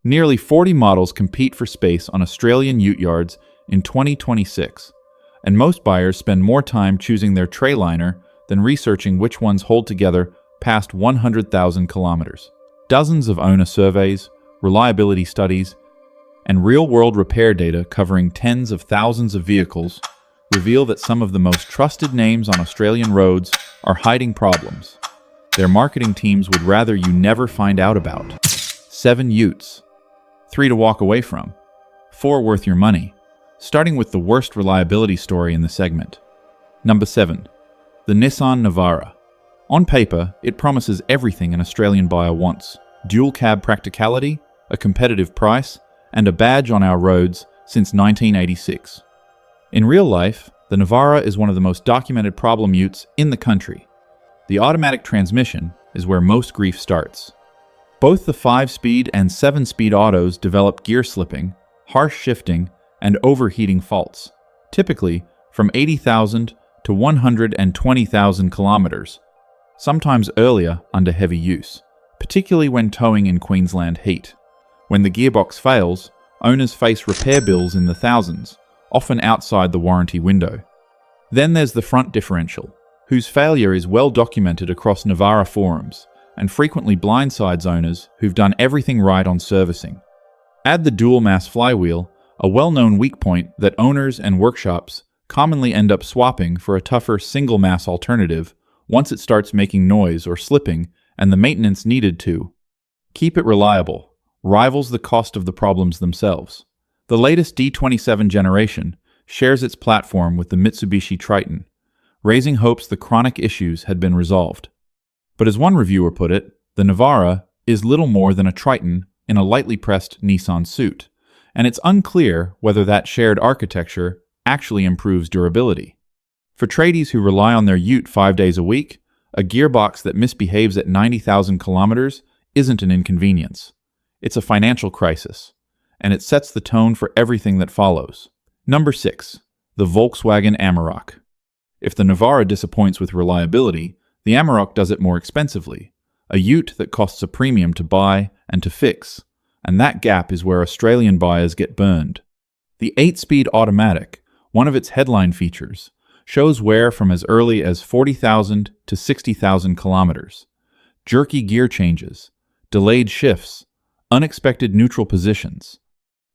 Nearly 40 models compete for space on Australian ute yards in 2026, and most buyers spend more time choosing their trailiner than researching which ones hold together past 100,000 kilometers. Dozens of owner surveys, reliability studies, and real-world repair data covering tens of thousands of vehicles reveal that some of the most trusted names on Australian roads are hiding problems their marketing teams would rather you never find out about. 7 Utes. 3 to walk away from. 4 worth your money. Starting with the worst reliability story in the segment. Number 7. The Nissan Navara. On paper, it promises everything an Australian buyer wants. Dual cab practicality, a competitive price, and a badge on our roads since 1986. In real life, the Navara is one of the most documented problem utes in the country. The automatic transmission is where most grief starts. Both the 5-speed and 7-speed autos develop gear slipping, harsh shifting, and overheating faults, typically from 80,000 to 120,000 kilometers, sometimes earlier under heavy use, particularly when towing in Queensland heat. When the gearbox fails, owners face repair bills in the thousands, often outside the warranty window. Then there's the front differential, whose failure is well documented across Navara forums and frequently blindsides owners who've done everything right on servicing. Add the dual-mass flywheel, a well-known weak point that owners and workshops commonly end up swapping for a tougher single-mass alternative once it starts making noise or slipping and the maintenance needed to keep it reliable rivals the cost of the problems themselves. The latest D27 generation shares its platform with the Mitsubishi Triton, raising hopes the chronic issues had been resolved. But as one reviewer put it, the Navara is little more than a Triton in a lightly pressed Nissan suit, and it's unclear whether that shared architecture actually improves durability. For tradies who rely on their ute 5 days a week, a gearbox that misbehaves at 90,000 kilometers isn't an inconvenience. It's a financial crisis, and it sets the tone for everything that follows. Number 6. The Volkswagen Amarok. If the Navara disappoints with reliability, the Amarok does it more expensively, a ute that costs a premium to buy and to fix, and that gap is where Australian buyers get burned. The 8-speed automatic, one of its headline features, shows wear from as early as 40,000 to 60,000 kilometers. Jerky gear changes, delayed shifts, unexpected neutral positions.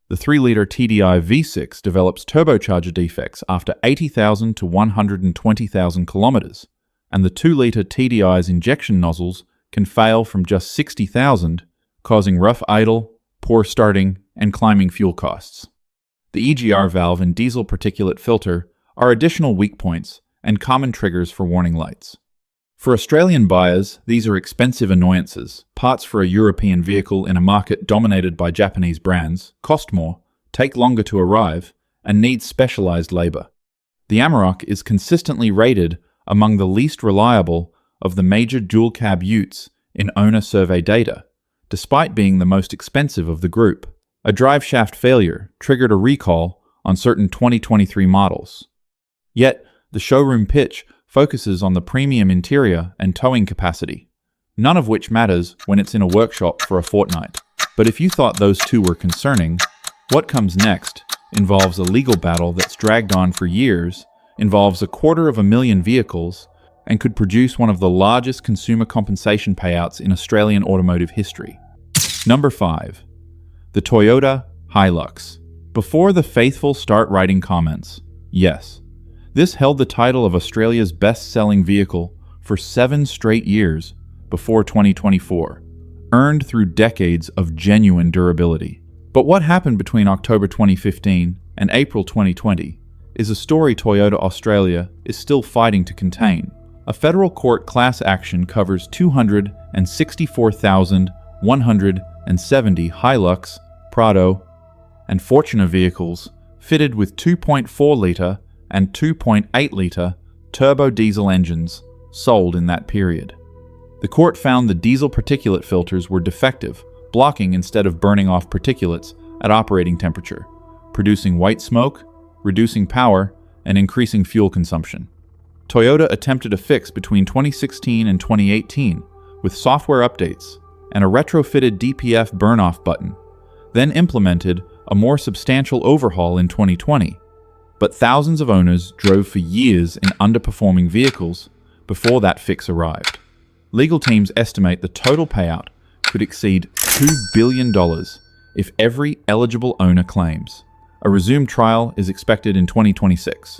The 3-liter TDI V6 develops turbocharger defects after 80,000 to 120,000 kilometers, and the 2-liter TDI's injection nozzles can fail from just 60,000, causing rough idle, poor starting, and climbing fuel costs. The EGR valve and diesel particulate filter are additional weak points and common triggers for warning lights. For Australian buyers, these are expensive annoyances. Parts for a European vehicle in a market dominated by Japanese brands cost more, take longer to arrive, and need specialized labor. The Amarok is consistently rated among the least reliable of the major dual-cab utes in owner survey data, despite being the most expensive of the group. A drive shaft failure triggered a recall on certain 2023 models. Yet, the showroom pitch focuses on the premium interior and towing capacity, none of which matters when it's in a workshop for a fortnight. But if you thought those two were concerning, what comes next involves a legal battle that's dragged on for years, involves 250,000 vehicles, and could produce one of the largest consumer compensation payouts in Australian automotive history. Number 5. The Toyota HiLux. Before the faithful start writing comments, yes, this held the title of Australia's best-selling vehicle for 7 straight years before 2024, earned through decades of genuine durability. But what happened between October 2015 and April 2020 is a story Toyota Australia is still fighting to contain. A federal court class action covers 264,170 HiLux, Prado, and Fortuner vehicles fitted with 2.4-litre and 2.8-litre turbo diesel engines sold in that period. The court found the diesel particulate filters were defective, blocking instead of burning off particulates at operating temperature, producing white smoke, reducing power, and increasing fuel consumption. Toyota attempted a fix between 2016 and 2018 with software updates and a retrofitted DPF burn-off button then implemented a more substantial overhaul in 2020. But thousands of owners drove for years in underperforming vehicles before that fix arrived. Legal teams estimate the total payout could exceed $2 billion if every eligible owner claims. A resumed trial is expected in 2026.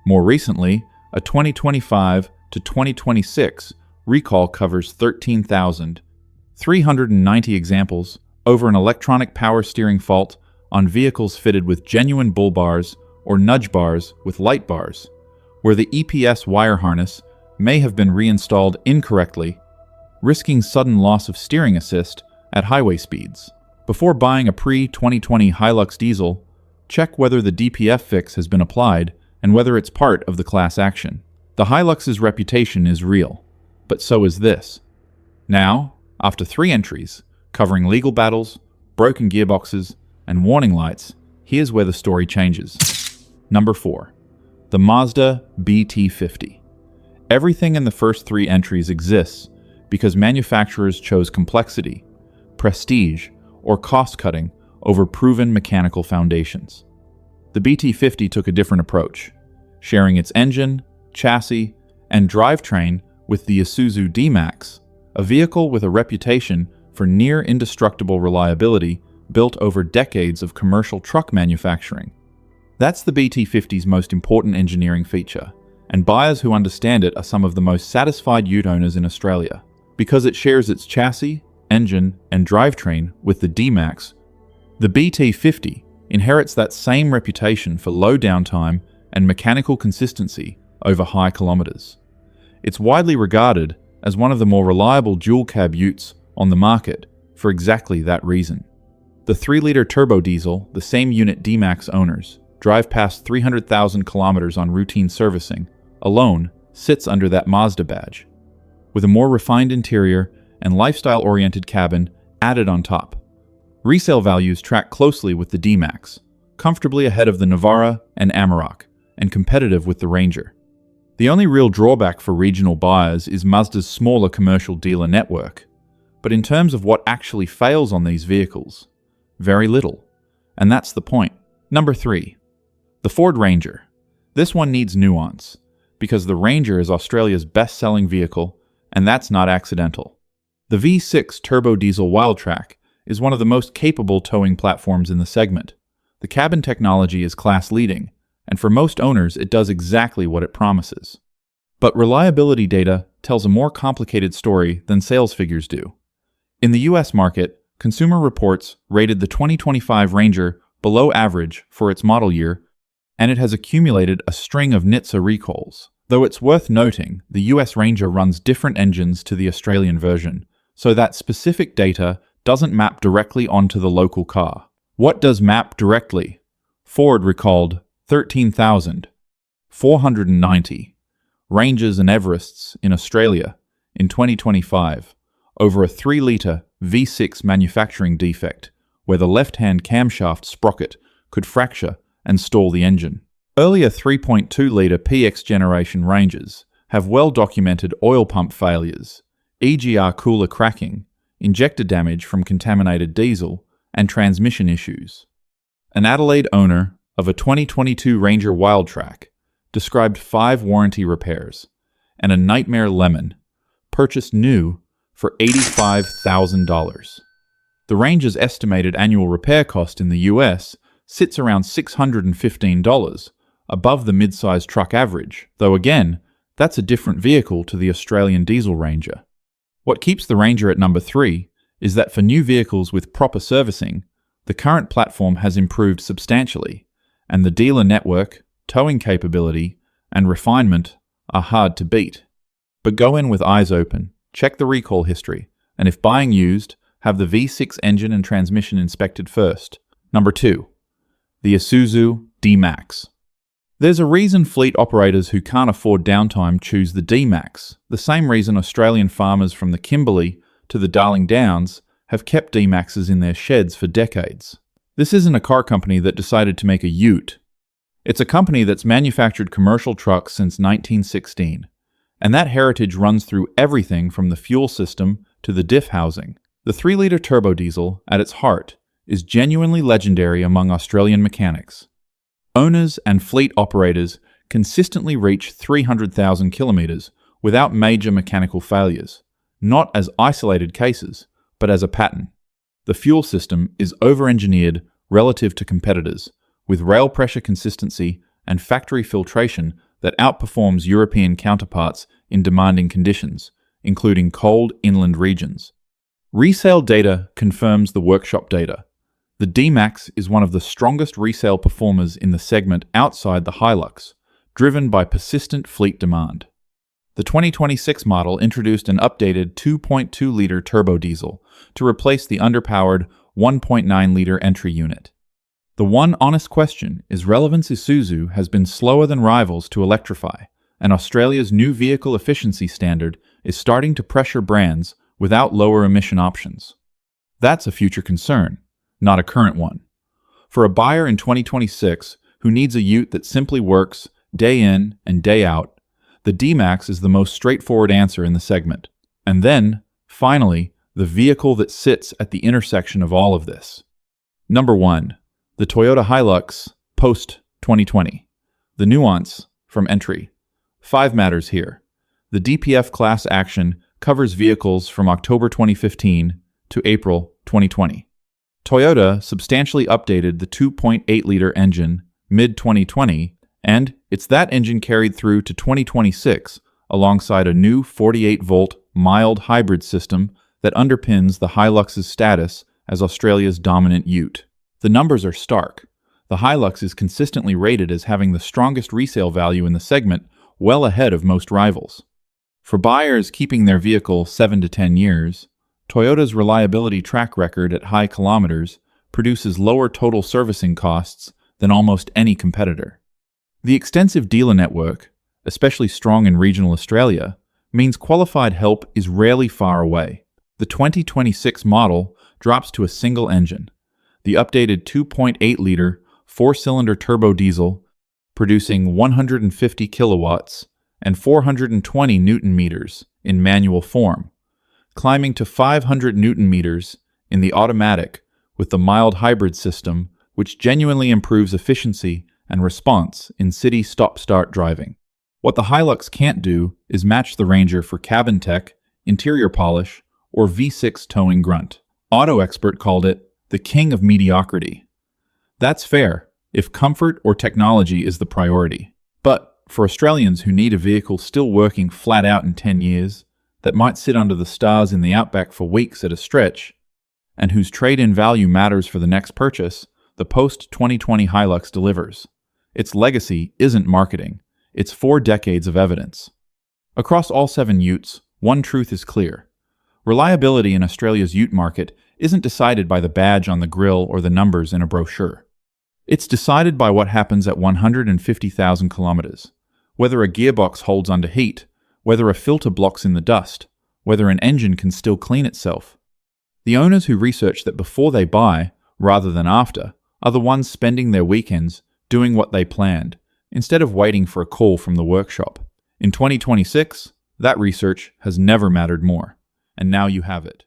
More recently, a 2025 to 2026 recall covers 13,390 examples over an electronic power steering fault on vehicles fitted with genuine bull bars or nudge bars with light bars, where the EPS wire harness may have been reinstalled incorrectly, risking sudden loss of steering assist at highway speeds. Before buying a pre-2020 HiLux diesel, check whether the DPF fix has been applied and whether it's part of the class action. The HiLux's reputation is real, but so is this. Now, after 3 entries, covering legal battles, broken gearboxes, and warning lights, here's where the story changes. Number 4. The Mazda BT50. Everything in the first 3 entries exists because manufacturers chose complexity, prestige, or cost-cutting over proven mechanical foundations. The BT50 took a different approach, sharing its engine, chassis, and drivetrain with the Isuzu D-Max, a vehicle with a reputation for near-indestructible reliability built over decades of commercial truck manufacturing. That's the BT50's most important engineering feature, and buyers who understand it are some of the most satisfied Ute owners in Australia, because it shares its chassis, engine, and drivetrain with the D-Max. The BT50 inherits that same reputation for low downtime and mechanical consistency over high kilometers. It's widely regarded as one of the more reliable dual-cab Utes on the market for exactly that reason. The 3-liter turbo diesel, the same unit D-Max owners drive past 300,000 kilometers on routine servicing, alone sits under that Mazda badge, with a more refined interior and lifestyle-oriented cabin added on top. Resale values track closely with the D-Max, comfortably ahead of the Navara and Amarok, and competitive with the Ranger. The only real drawback for regional buyers is Mazda's smaller commercial dealer network, but in terms of what actually fails on these vehicles, very little, and that's the point. Number 3. The Ford Ranger. This one needs nuance, because the Ranger is Australia's best-selling vehicle, and that's not accidental. The V6 turbo diesel Wildtrak is one of the most capable towing platforms in the segment. The cabin technology is class-leading, and for most owners it does exactly what it promises. But reliability data tells a more complicated story than sales figures do. In the US market, Consumer Reports rated the 2025 Ranger below average for its model year, and it has accumulated a string of NHTSA recalls. Though it's worth noting, the US Ranger runs different engines to the Australian version, so that specific data doesn't map directly onto the local car. What does map directly? Ford recalled 13,490 Rangers and Everests in Australia in 2025 over a 3-liter V6 manufacturing defect where the left-hand camshaft sprocket could fracture and stall the engine. Earlier 3.2-liter PX generation Rangers have well-documented oil pump failures, EGR cooler cracking, injector damage from contaminated diesel, and transmission issues. An Adelaide owner of a 2022 Ranger Wildtrak described 5 warranty repairs and a Nightmare Lemon, purchased new for $85,000. The Ranger's estimated annual repair cost in the US sits around $615, above the mid-size truck average, though again, that's a different vehicle to the Australian diesel Ranger. What keeps the Ranger at number 3 is that for new vehicles with proper servicing, the current platform has improved substantially, and the dealer network, towing capability, and refinement are hard to beat. But go in with eyes open, check the recall history, and if buying used, have the V6 engine and transmission inspected first. Number 2. The Isuzu D-Max. There's a reason fleet operators who can't afford downtime choose the D-Max, the same reason Australian farmers from the Kimberley to the Darling Downs have kept D-Maxes in their sheds for decades. This isn't a car company that decided to make a Ute. It's a company that's manufactured commercial trucks since 1916, and that heritage runs through everything from the fuel system to the diff housing. The 3-liter turbo diesel, at its heart, is genuinely legendary among Australian mechanics. Owners and fleet operators consistently reach 300,000 kilometres without major mechanical failures, not as isolated cases, but as a pattern. The fuel system is over-engineered relative to competitors, with rail pressure consistency and factory filtration that outperforms European counterparts in demanding conditions, including cold inland regions. Resale data confirms the workshop data. The D-Max is one of the strongest resale performers in the segment outside the HiLux, driven by persistent fleet demand. The 2026 model introduced an updated 2.2-liter turbo diesel to replace the underpowered 1.9-liter entry unit. The one honest question is Relevance Isuzu has been slower than rivals to electrify, and Australia's new vehicle efficiency standard is starting to pressure brands without lower emission options. That's a future concern, not a current one. For a buyer in 2026 who needs a ute that simply works day in and day out, the D-Max is the most straightforward answer in the segment. And then, finally, the vehicle that sits at the intersection of all of this. Number 1. The Toyota HiLux post-2020. The nuance from entry. 5 matters here. The DPF class action covers vehicles from October 2015 to April 2020. Toyota substantially updated the 2.8-liter engine mid-2020, and it's that engine carried through to 2026 alongside a new 48-volt mild hybrid system that underpins the HiLux's status as Australia's dominant ute. The numbers are stark. The HiLux is consistently rated as having the strongest resale value in the segment, well ahead of most rivals. For buyers keeping their vehicle 7 to 10 years, Toyota's reliability track record at high kilometers produces lower total servicing costs than almost any competitor. The extensive dealer network, especially strong in regional Australia, means qualified help is rarely far away. The 2026 model drops to a single engine, the updated 2.8-liter 4-cylinder turbo diesel, producing 150 kilowatts and 420 newton meters in manual form, climbing to 500 newton meters in the automatic with the mild hybrid system, which genuinely improves efficiency and response in city stop-start driving. What the HiLux can't do is match the Ranger for cabin tech, interior polish, or V6 towing grunt. Auto Expert called it the king of mediocrity. That's fair, if comfort or technology is the priority. But for Australians who need a vehicle still working flat out in 10 years, that might sit under the stars in the outback for weeks at a stretch, and whose trade-in value matters for the next purchase, the post-2020 HiLux delivers. Its legacy isn't marketing, it's 4 decades of evidence. Across all 7 utes, one truth is clear. Reliability in Australia's ute market isn't decided by the badge on the grille or the numbers in a brochure. It's decided by what happens at 150,000 kilometers, whether a gearbox holds under heat, whether a filter blocks in the dust, whether an engine can still clean itself. The owners who research that before they buy, rather than after, are the ones spending their weekends doing what they planned, instead of waiting for a call from the workshop. In 2026, that research has never mattered more, and now you have it.